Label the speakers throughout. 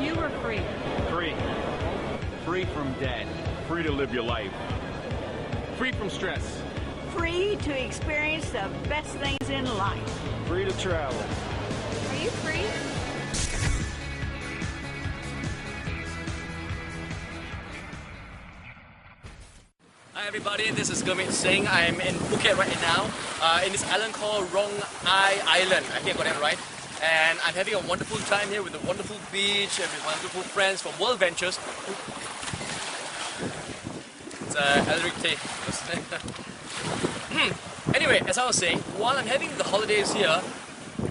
Speaker 1: You were free.
Speaker 2: Free. Free from debt. Free to live your life. Free from stress.
Speaker 3: Free to experience the best things in life.
Speaker 2: Free to travel.
Speaker 1: Are you free?
Speaker 4: Hi everybody, this is Gurmit Singh. I'm in Phuket right now, in this island called Rong Ai Island. I think I got that right. And I'm having a wonderful time here with a wonderful beach and with wonderful friends from World Ventures. It's Elric T. Anyway, as I was saying, while I'm having the holidays here,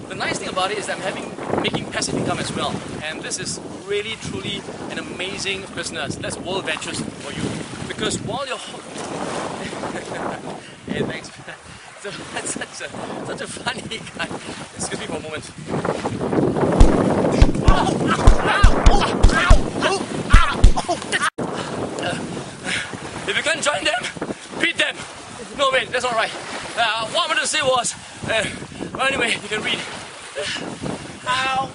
Speaker 4: the nice thing about it is that I'm making passive income as well. And this is really, truly an amazing business. That's World Ventures for you. Because while you're... Hey, thanks. So that's such a funny guy. Excuse me for a moment. If you can't join them, beat them. No, wait, that's all right. What I wanted to say was, well, anyway, you can read. Ow.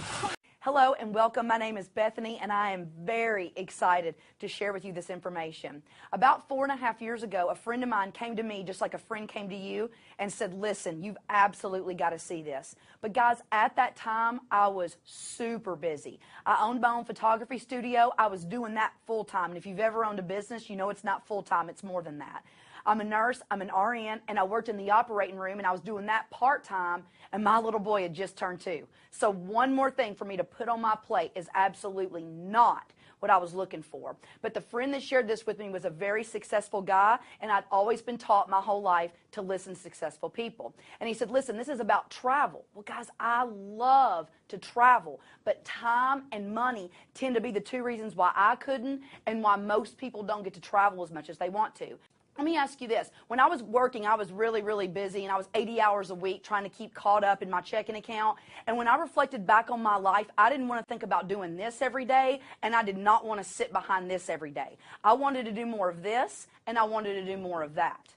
Speaker 5: Hello and welcome. My name is Bethany and I am very excited to share with you this information. About 4.5 years ago, a friend of mine came to me just like a friend came to you and said, listen, you've absolutely got to see this. But guys, at that time, I was super busy. I owned my own photography studio. I was doing that full time. And if you've ever owned a business, you know it's not full time, it's more than that. I'm a nurse, I'm an RN, and I worked in the operating room, and I was doing that part-time, and my little boy had just turned 2. So one more thing for me to put on my plate is absolutely not what I was looking for. But the friend that shared this with me was a very successful guy, and I'd always been taught my whole life to listen to successful people. And he said, listen, this is about travel. Well, guys, I love to travel, but time and money tend to be the 2 reasons why I couldn't and why most people don't get to travel as much as they want to. Let me ask you this. When I was working, I was really, really busy, and I was 80 hours a week trying to keep caught up in my checking account. And when I reflected back on my life, I didn't want to think about doing this every day, and I did not want to sit behind this every day. I wanted to do more of this, and I wanted to do more of that.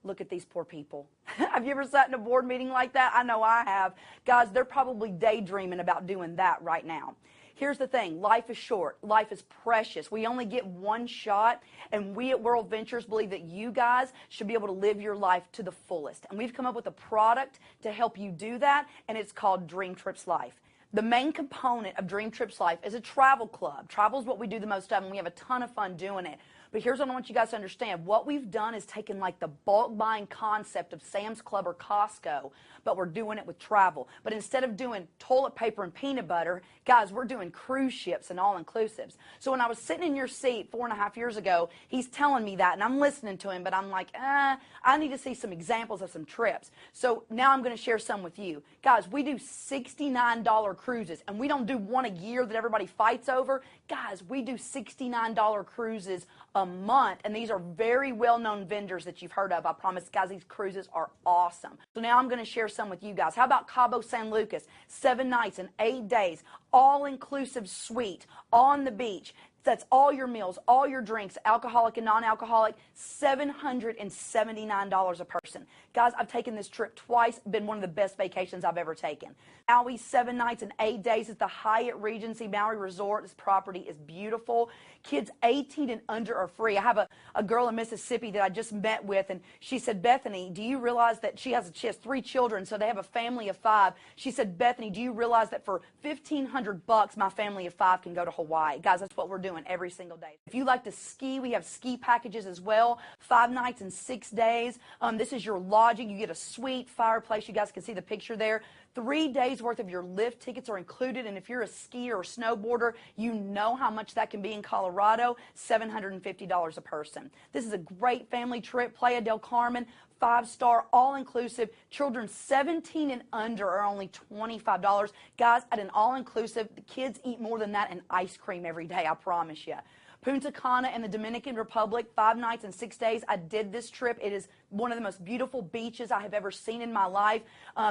Speaker 5: Look at these poor people. Have you ever sat in a board meeting like that? I know I have. Guys, they're probably daydreaming about doing that right now. Here's the thing, life is short, life is precious. We only get one shot, and we at World Ventures believe that you guys should be able to live your life to the fullest. And we've come up with a product to help you do that, and it's called Dream Trips Life. The main component of Dream Trips Life is a travel club. Travel is what we do the most of, and we have a ton of fun doing it. But here's what I want you guys to understand. What we've done is taken like the bulk buying concept of Sam's Club or Costco, but we're doing it with travel. But instead of doing toilet paper and peanut butter, guys, we're doing cruise ships and all-inclusives. So when I was sitting in your seat 4.5 years ago, he's telling me that, and I'm listening to him, but I'm like, I need to see some examples of some trips. So now I'm going to share some with you. Guys, we do $69 cruises, and we don't do one a year that everybody fights over. Guys, we do $69 cruises a month, and these are very well-known vendors that you've heard of. I promise, guys, these cruises are awesome. So now I'm going to share some with you guys. How about Cabo San Lucas? 7 nights and 8 days, all-inclusive suite on the beach. That's all your meals, all your drinks, alcoholic and non-alcoholic, $779 a person. Guys, I've taken this trip twice, been one of the best vacations I've ever taken. Maui, 7 nights and 8 days at the Hyatt Regency Maui Resort. This property is beautiful. Kids 18 and under are free. I have a girl in Mississippi that I just met with, and she said, Bethany, do you realize that she has 3 children, so they have a family of 5. She said, Bethany, do you realize that for $1,500, my family of 5 can go to Hawaii? Guys, that's what we're doing every single day. If you like to ski, we have ski packages as well, 5 nights and 6 days. This is your lodging. You get a suite, fireplace. You guys can see the picture there. 3 days worth of your lift tickets are included, and if you're a skier or snowboarder, you know how much that can be in Colorado, $750 a person. This is a great family trip. Playa del Carmen, 5-star, all-inclusive. Children 17 and under are only $25. Guys, at an all-inclusive, the kids eat more than that in ice cream every day, I promise you. Punta Cana in the Dominican Republic, 5 nights and 6 days. I did this trip. It is one of the most beautiful beaches I have ever seen in my life.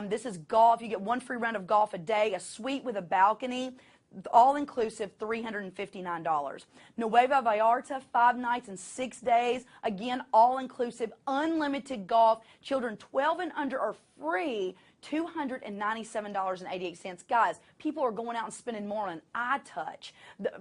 Speaker 5: This is golf. You get 1 free round of golf a day, a suite with a balcony, all-inclusive, $359. Nueva Vallarta, 5 nights and 6 days. Again, all-inclusive, unlimited golf. Children 12 and under are free $297.88. Guys, people are going out and spending more on an eye touch.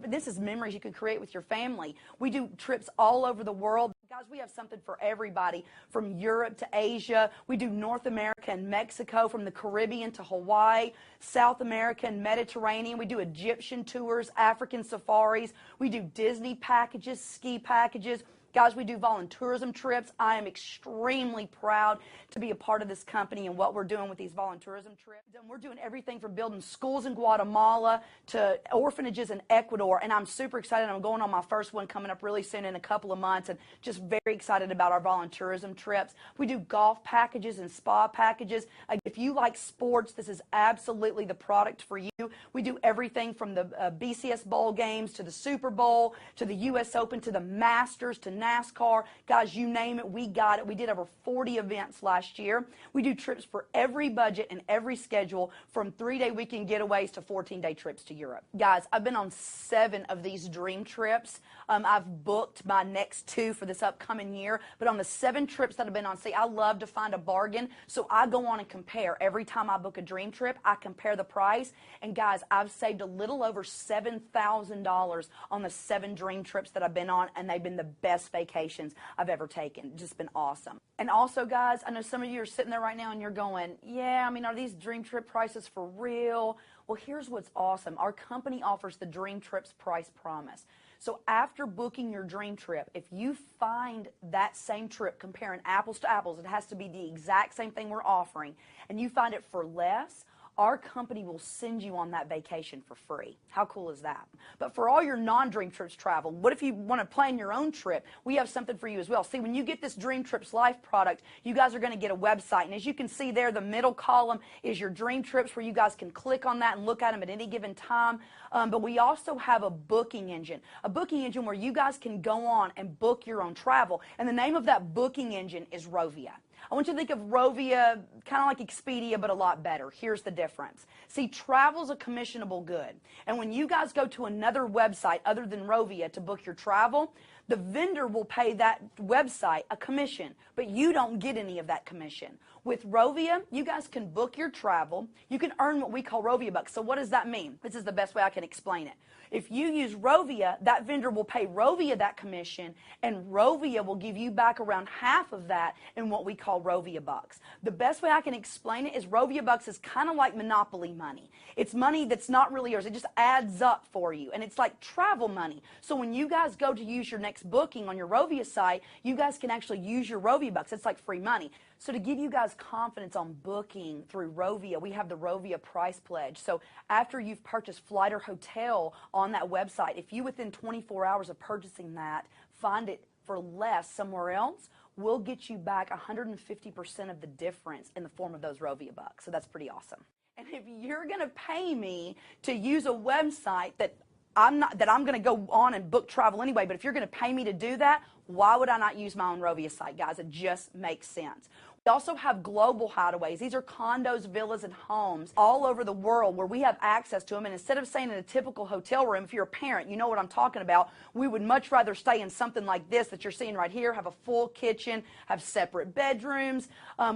Speaker 5: This is memories you could create with your family. We do trips all over the world. Guys, we have something for everybody, from Europe to Asia. We do North America and Mexico, from the Caribbean to Hawaii, South America and Mediterranean. We do Egyptian tours, African safaris. We do Disney packages, ski packages. Guys, we do volunteerism trips. I am extremely proud to be a part of this company and what we're doing with these volunteerism trips. And we're doing everything from building schools in Guatemala to orphanages in Ecuador. And I'm super excited. I'm going on my first one coming up really soon in a couple of months, and just very excited about our volunteerism trips. We do golf packages and spa packages. If you like sports, this is absolutely the product for you. We do everything from the BCS Bowl games to the Super Bowl to the U.S. Open to the Masters to NASCAR. Guys, you name it, we got it. We did over 40 events last year. We do trips for every budget and every schedule, from 3-day weekend getaways to 14-day trips to Europe. Guys, I've been on 7 of these dream trips. I've booked my next 2 for this upcoming year, but on the 7 trips that I've been on, see, I love to find a bargain, so I go on and compare. Every time I book a dream trip, I compare the price, and guys, I've saved a little over $7,000 on the 7 dream trips that I've been on, and they've been the best vacations I've ever taken. Just been awesome. And also, guys, I know some of you are sitting there right now and you're going, yeah, I mean, are these dream trip prices for real? Well, here's what's awesome. Our company offers the Dream Trips Price Promise. So after booking your dream trip, if you find that same trip, comparing apples to apples, it has to be the exact same thing we're offering, and you find it for less, our company will send you on that vacation for free. How cool is that? But for all your non-Dream Trips travel, what if you want to plan your own trip? We have something for you as well. See, when you get this Dream Trips Life product, you guys are going to get a website. And as you can see there, the middle column is your Dream Trips, where you guys can click on that and look at them at any given time. But we also have a booking engine where you guys can go on and book your own travel. And the name of that booking engine is Rovia. I want you to think of Rovia kind of like Expedia, but a lot better. Here's the difference. See, travel's a commissionable good. And when you guys go to another website other than Rovia to book your travel, the vendor will pay that website a commission, but you don't get any of that commission. With Rovia, you guys can book your travel. You can earn what we call Rovia bucks. So what does that mean? This is the best way I can explain it. If you use Rovia, that vendor will pay Rovia that commission, and Rovia will give you back around half of that in what we call Rovia bucks. The best way I can explain it is Rovia bucks is kind of like Monopoly money. It's money that's not really yours. It just adds up for you, and it's like travel money. So when you guys go to use your next booking on your Rovia site, you guys can actually use your Rovia bucks. It's like free money. So to give you guys confidence on booking through Rovia, we have the Rovia Price Pledge. So after you've purchased flight or hotel on that website, if you within 24 hours of purchasing that find it for less somewhere else, we'll get you back 150% of the difference in the form of those Rovia bucks. So that's pretty awesome. And if you're going to pay me to use a website that I'm going to go on and book travel anyway, but if you're going to pay me to do that, why would I not use my own Rovia site, guys? It just makes sense. We also have global hideaways. These are condos, villas, and homes all over the world where we have access to them. And instead of staying in a typical hotel room, if you're a parent, you know what I'm talking about. We would much rather stay in something like this that you're seeing right here, have a full kitchen, have separate bedrooms.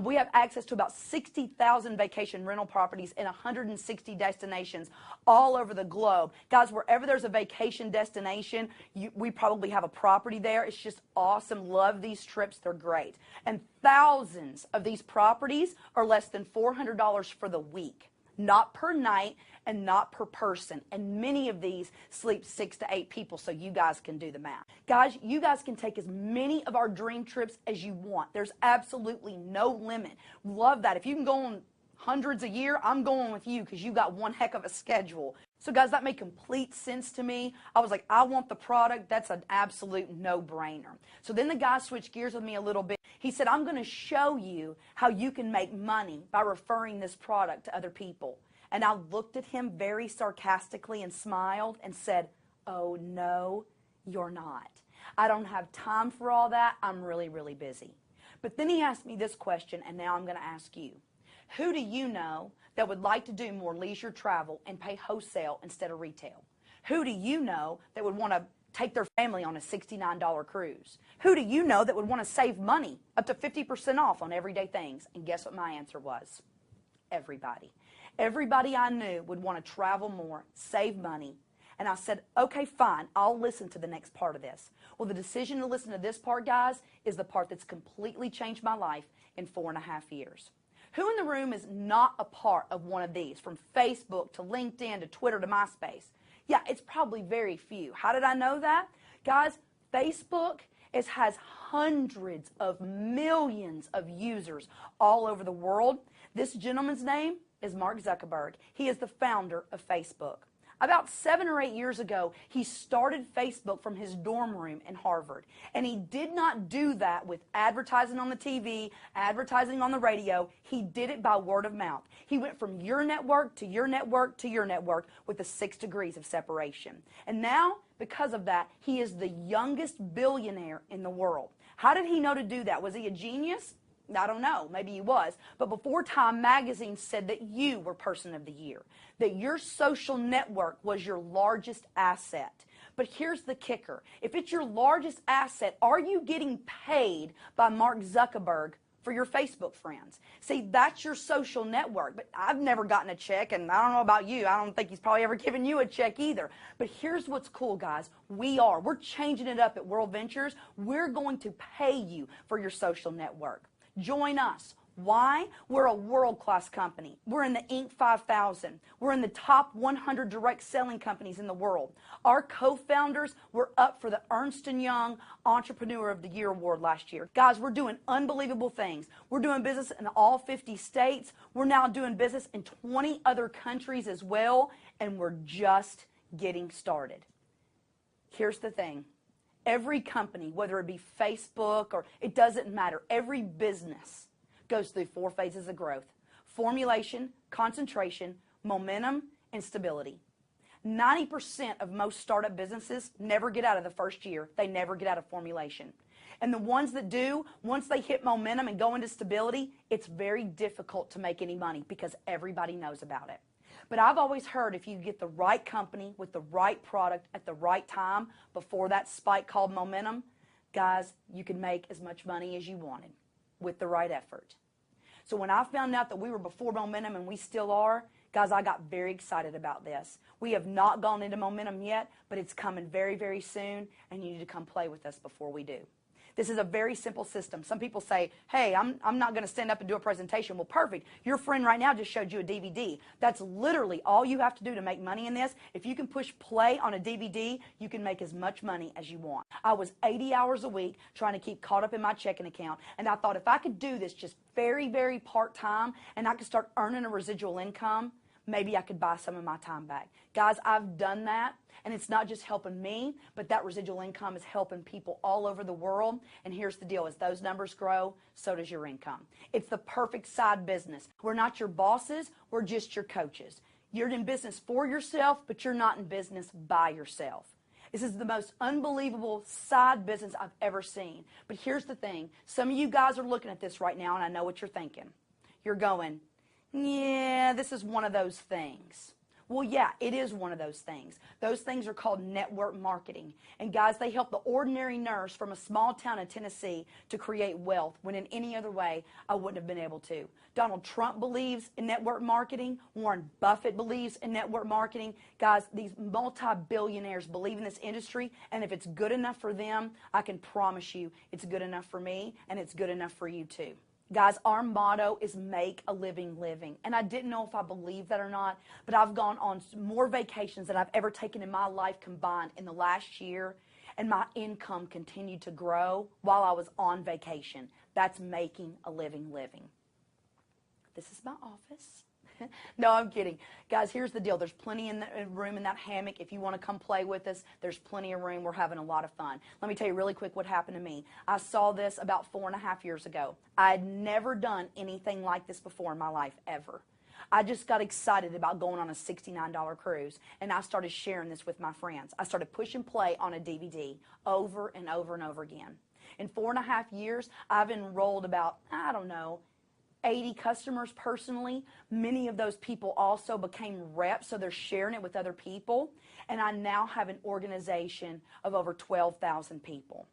Speaker 5: We have access to about 60,000 vacation rental properties in 160 destinations all over the globe. Guys, wherever there's a vacation destination, we probably have a property there. It's just awesome. Love these trips. They're great. And thousands of these properties are less than $400 for the week, not per night and not per person. And many of these sleep 6 to 8 people, so you guys can do the math. Guys, you guys can take as many of our dream trips as you want. There's absolutely no limit. Love that. If you can go on hundreds a year, I'm going with you because you got one heck of a schedule. So guys, that made complete sense to me. I was like, I want the product. That's an absolute no-brainer. So then the guy switched gears with me a little bit. He said, I'm going to show you how you can make money by referring this product to other people. And I looked at him very sarcastically and smiled and said, oh, no, you're not. I don't have time for all that. I'm really, really busy. But then he asked me this question, and now I'm going to ask you. Who do you know that would like to do more leisure travel and pay wholesale instead of retail? Who do you know that would want to take their family on a $69 cruise? Who do you know that would want to save money up to 50% off on everyday things? And guess what my answer was? everybody. Everybody I knew would want to travel more, save money. And I said, okay, fine, I'll listen to the next part of this. Well, the decision to listen to this part, guys, is the part that's completely changed my life in 4.5 years. Who in the room is not a part of one of these, from Facebook to LinkedIn to Twitter to MySpace? Yeah, it's probably very few. How did I know that? Guys, Facebook has hundreds of millions of users all over the world. This gentleman's name is Mark Zuckerberg. He is the founder of Facebook. About 7 or 8 years ago, he started Facebook from his dorm room in Harvard. And he did not do that with advertising on the TV, advertising on the radio. He did it by word of mouth. He went from your network to your network to your network with the 6 degrees of separation. And now, because of that, he is the youngest billionaire in the world. How did he know to do that? Was he a genius? I don't know, maybe he was, but before Time magazine said that you were Person of the Year, that your social network was your largest asset. But here's the kicker. If it's your largest asset, are you getting paid by Mark Zuckerberg for your Facebook friends? See, that's your social network, but I've never gotten a check, and I don't know about you. I don't think he's probably ever given you a check either. But here's what's cool, guys. We're changing it up at World Ventures. We're going to pay you for your social network. Join us. Why? We're a world-class company. We're in the Inc. 5000. We're in the top 100 direct selling companies in the world. Our co-founders were up for the Ernst & Young Entrepreneur of the Year award last year. Guys, we're doing unbelievable things. We're doing business in all 50 states. We're now doing business in 20 other countries as well, and we're just getting started. Here's the thing. Every company, whether it be Facebook or it doesn't matter, every business goes through 4 phases of growth: formulation, concentration, momentum, and stability. 90% of most startup businesses never get out of the first year. They never get out of formulation. And the ones that do, once they hit momentum and go into stability, it's very difficult to make any money because everybody knows about it. But I've always heard if you get the right company with the right product at the right time before that spike called momentum, guys, you can make as much money as you wanted with the right effort. So when I found out that we were before momentum, and we still are, guys, I got very excited about this. We have not gone into momentum yet, but it's coming very, very soon, and you need to come play with us before we do. This is a very simple system. Some people say, hey, I'm not going to stand up and do a presentation. Well, perfect. Your friend right now just showed you a DVD. That's literally all you have to do to make money in this. If you can push play on a DVD, you can make as much money as you want. I was 80 hours a week trying to keep caught up in my checking account, and I thought if I could do this just very, very part-time and I could start earning a residual income, maybe I could buy some of my time back. Guys, I've done that, and it's not just helping me, but that residual income is helping people all over the world. And here's the deal. As those numbers grow, so does your income. It's the perfect side business. We're not your bosses. We're just your coaches. You're in business for yourself, but you're not in business by yourself. This is the most unbelievable side business I've ever seen. But here's the thing. Some of you guys are looking at this right now, and I know what you're thinking. You're going, yeah, this is one of those things. Well, yeah, it is one of those things. Those things are called network marketing. And guys, they help the ordinary nurse from a small town in Tennessee to create wealth when in any other way I wouldn't have been able to. Donald Trump believes in network marketing. Warren Buffett believes in network marketing. Guys, these multi-billionaires believe in this industry, and if it's good enough for them, I can promise you it's good enough for me, and it's good enough for you too. Guys, our motto is make a living living. And I didn't know if I believed that or not, but I've gone on more vacations than I've ever taken in my life combined in the last year, and my income continued to grow while I was on vacation. That's making a living living. This is my office. No, I'm kidding. Guys, here's the deal. There's plenty in the room in that hammock. If you want to come play with us, there's plenty of room. We're having a lot of fun. Let me tell you really quick what happened to me. I saw this about 4.5 years ago. I had never done anything like this before in my life, ever. I just got excited about going on a $69 cruise, and I started sharing this with my friends. I started pushing play on a DVD over and over and over again. In 4.5 years, I've enrolled about, 80 customers personally. Many of those people also became reps, so they're sharing it with other people. And I now have an organization of over 12,000 people.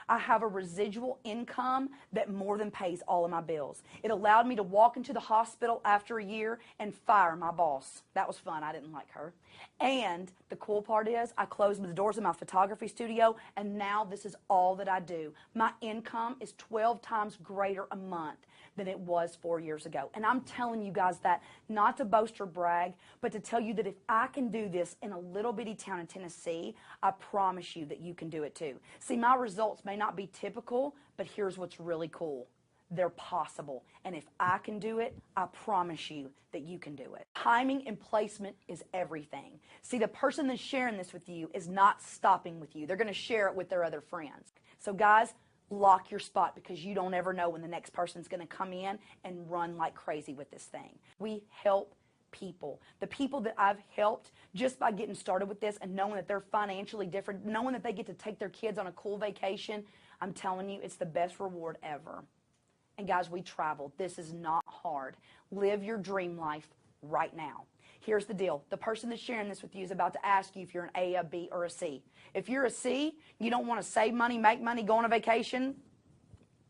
Speaker 5: I have a residual income that more than pays all of my bills. It allowed me to walk into the hospital after a year and fire my boss. That was fun. I didn't like her. And the cool part is I closed the doors of my photography studio, and now this is all that I do. My income is 12 times greater a month than it was 4 years ago. And I'm telling you guys that not to boast or brag, but to tell you that if I can do this in a little bitty town in Tennessee, I promise you that you can do it too. See, my results may not be typical, but here's what's really cool. They're possible. And if I can do it, I promise you that you can do it. Timing and placement is everything. See, the person that's sharing this with you is not stopping with you. They're going to share it with their other friends. So guys, lock your spot, because you don't ever know when the next person's going to come in and run like crazy with this thing. We help people. The people that I've helped just by getting started with this and knowing that they're financially different, knowing that they get to take their kids on a cool vacation, I'm telling you, it's the best reward ever. And guys, we travel. This is not hard. Live your dream life right now. Here's the deal. The person that's sharing this with you is about to ask you if you're an A, a B, or a C. If you're a C, you don't want to save money, make money, go on a vacation,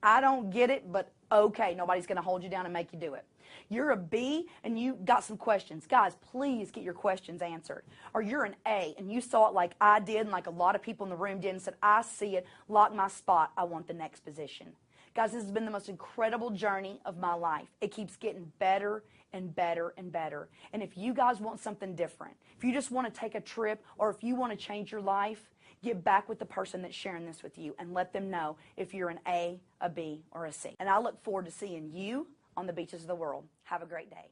Speaker 5: I don't get it, but okay, nobody's going to hold you down and make you do it. You're a B and you got some questions. Guys, please get your questions answered. Or you're an A and you saw it like I did and like a lot of people in the room did and said, I see it, lock my spot, I want the next position. Guys, this has been the most incredible journey of my life. It keeps getting better and better and better. And if you guys want something different, if you just want to take a trip, or if you want to change your life, get back with the person that's sharing this with you and let them know if you're an A, a B, or a C. And I look forward to seeing you on the beaches of the world. Have a great day.